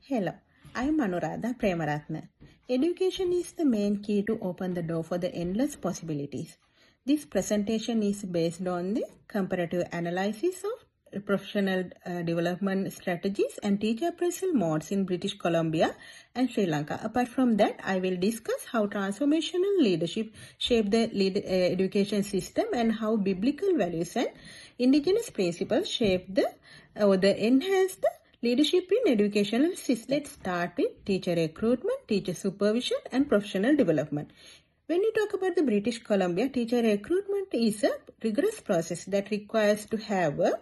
Hello, I am Anuradha Premaratna. Education is the main key to open the door for the endless possibilities. This presentation is based on the comparative analysis of professional development strategies and teacher appraisal modes in British Columbia and Sri Lanka. Apart from that, I will discuss how transformational leadership shaped the education system and how biblical values and indigenous principles shape the enhance the leadership in educational system. Let's start with teacher recruitment, teacher supervision and professional development. When we talk about the British Columbia, teacher recruitment is a rigorous process that requires to have a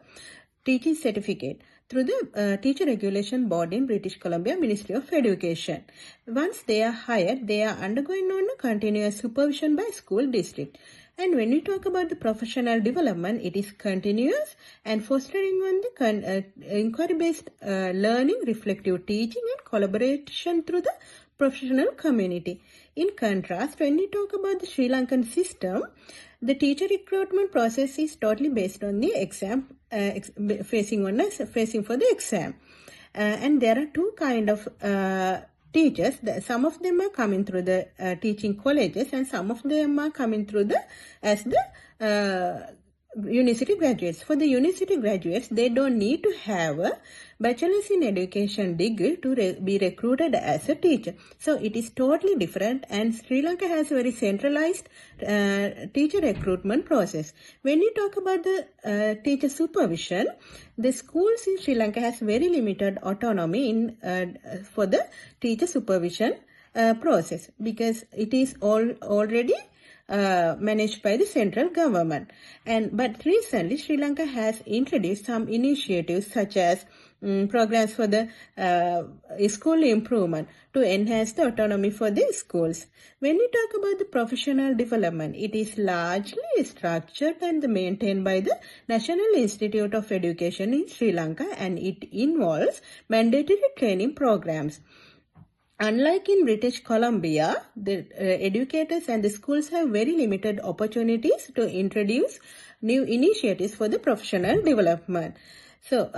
teaching certificate through the Teacher Regulation Board in British Columbia Ministry of Education. Once they are hired, they are undergoing on a continuous supervision by school district. And when we talk about the professional development, it is continuous and fostering on the inquiry-based learning, reflective teaching and collaboration through the professional community. In contrast, when we talk about the Sri Lankan system, the teacher recruitment process is totally based on the exam, facing for the exam. And there are two kind of teachers. Some of them are coming through the teaching colleges and some of them are coming through as the university graduates. For the university graduates, they don't need to have a bachelor's in education degree to be recruited as a teacher. So it is totally different, and Sri Lanka has a very centralized teacher recruitment process. When we talk about the teacher supervision, the schools in Sri Lanka has very limited autonomy for the teacher supervision process because it is already managed by the central government. But recently Sri Lanka has introduced some initiatives such as programs for the school improvement to enhance the autonomy for the schools. When we talk about the professional development, it is largely structured and maintained by the National Institute of Education in Sri Lanka, and it involves mandatory training programs. Unlike in British Columbia, the educators and the schools have very limited opportunities to introduce new initiatives for the professional development. So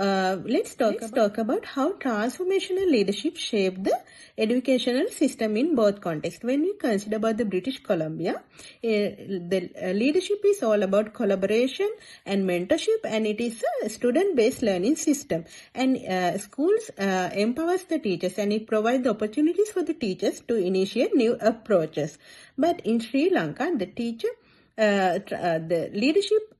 let's talk about how transformational leadership shaped the educational system in both contexts. When we consider about the British Columbia, the leadership is all about collaboration and mentorship, and it is a student-based learning system. And schools empowers the teachers, and it provides the opportunities for the teachers to initiate new approaches. But in Sri Lanka, the leadership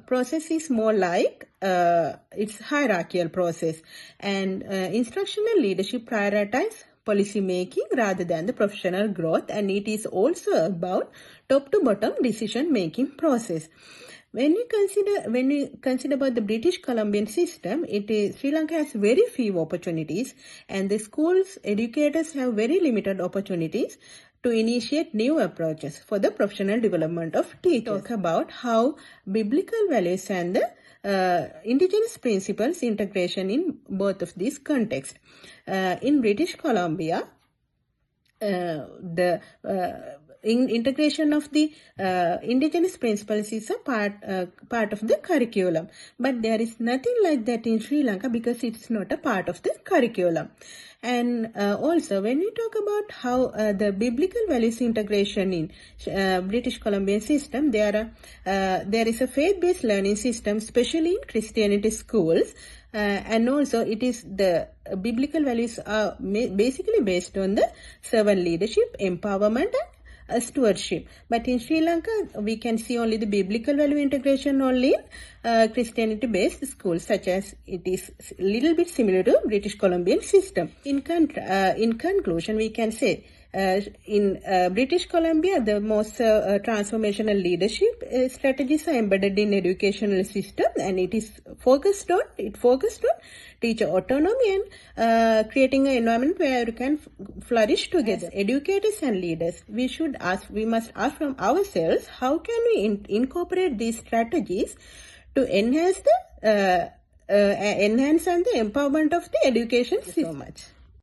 process is more like it's hierarchical process, and instructional leadership prioritize policy making rather than the professional growth, and it is also about top to bottom decision making process. When we consider about the British Columbian system, Sri Lanka has very few opportunities, and the schools educators have very limited opportunities to initiate new approaches for the professional development of teachers. Talk about how biblical values and the indigenous principles integration in both of these contexts. In British Columbia, the integration of the indigenous principles is a part of the curriculum, but there is nothing like that in Sri Lanka because it's not a part of the curriculum. And also, when we talk about how the biblical values integration in British Columbian system, there is a faith-based learning system, especially in Christianity schools, and also it is the biblical values are basically based on the servant leadership, empowerment, and stewardship. But in Sri Lanka, we can see only the biblical value integration only in Christianity-based schools, such as it is a little bit similar to British Columbian system. In conclusion, we can say in British Columbia, the most transformational leadership strategies are embedded in educational system, and it focused on teacher autonomy and creating an environment where you can flourish together. As educators and leaders, we must ask from ourselves, how can we incorporate these strategies to enhance and the empowerment of the education system? So much.